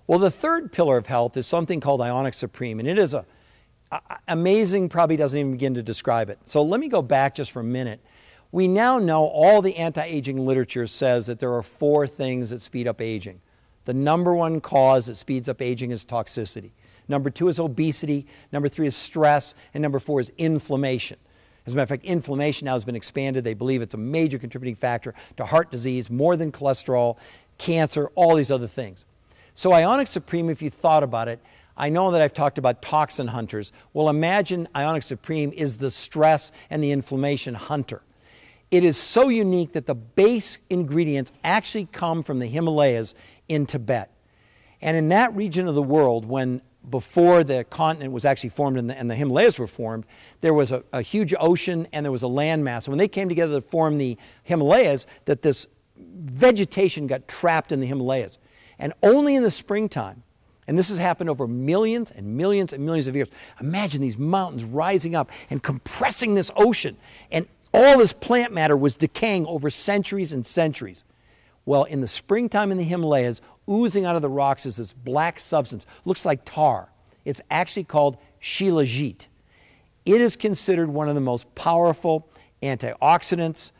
Well, the third pillar of health is something called Ionic Supreme, and it is amazing, probably doesn't even begin to describe it. So let me go back just for a minute. We now know all the anti-aging literature says that there are 4 things that speed up aging. The number 1 cause that speeds up aging is toxicity. Number 2 is obesity. Number 3 is stress. And number 4 is inflammation. As a matter of fact, inflammation now has been expanded. They believe it's a major contributing factor to heart disease, more than cholesterol, cancer, all these other things. So Ionic Supreme, if you thought about it, I know that I've talked about toxin hunters. Well, imagine Ionic Supreme is the stress and the inflammation hunter. It is so unique that the base ingredients actually come from the Himalayas in Tibet. And in that region of the world, before the continent was actually formed and the Himalayas were formed, there was a huge ocean and there was a landmass. And when they came together to form the Himalayas, that this vegetation got trapped in the Himalayas. And only in the springtime, and this has happened over millions and millions and millions of years. Imagine these mountains rising up and compressing this ocean. And all this plant matter was decaying over centuries and centuries. Well, in the springtime in the Himalayas, oozing out of the rocks is this black substance. Looks like tar. It's actually called shilajit. It is considered one of the most powerful antioxidants,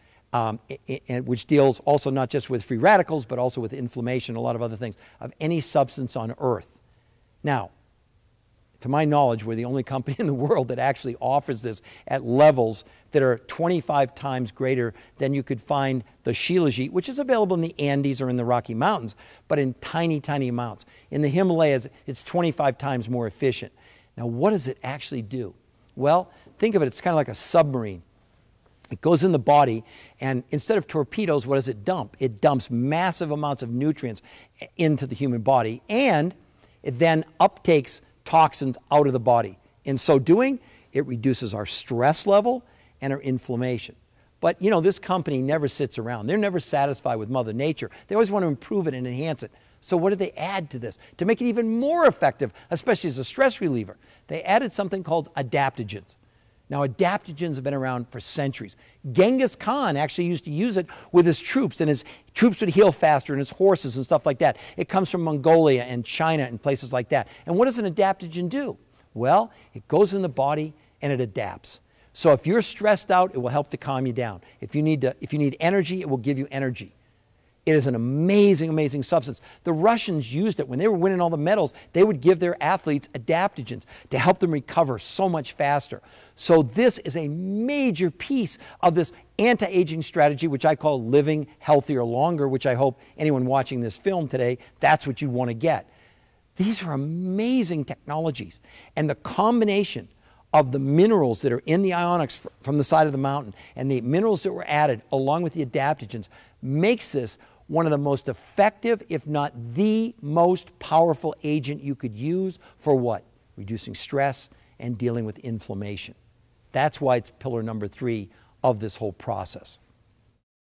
which deals also not just with free radicals, but also with inflammation, a lot of other things, of any substance on Earth. Now, to my knowledge, we're the only company in the world that actually offers this at levels that are 25 times greater than you could find the shilajit, which is available in the Andes or in the Rocky Mountains, but in tiny, tiny amounts. In the Himalayas, it's 25 times more efficient. Now, what does it actually do? Well, think of it, it's kind of like a submarine. It goes in the body, and instead of torpedoes, what does it dump? It dumps massive amounts of nutrients into the human body, and it then uptakes toxins out of the body. In so doing, it reduces our stress level and our inflammation. But, you know, this company never sits around. They're never satisfied with Mother Nature. They always want to improve it and enhance it. So what did they add to this? To make it even more effective, especially as a stress reliever, they added something called adaptogens. Now, adaptogens have been around for centuries. Genghis Khan actually used to use it with his troops, and his troops would heal faster, and his horses and stuff like that. It comes from Mongolia and China and places like that. And what does an adaptogen do? Well, it goes in the body and it adapts. So if you're stressed out, it will help to calm you down. If you need energy, it will give you energy. It is an amazing, amazing substance. The Russians used it when they were winning all the medals. They would give their athletes adaptogens to help them recover so much faster. So this is a major piece of this anti-aging strategy, which I call living healthier longer, which I hope anyone watching this film today, that's what you want to get. These are amazing technologies. And the combination of the minerals that are in the ionics from the side of the mountain and the minerals that were added along with the adaptogens makes this one of the most effective, if not the most powerful agent you could use for what? Reducing stress and dealing with inflammation. That's why it's pillar number 3 of this whole process.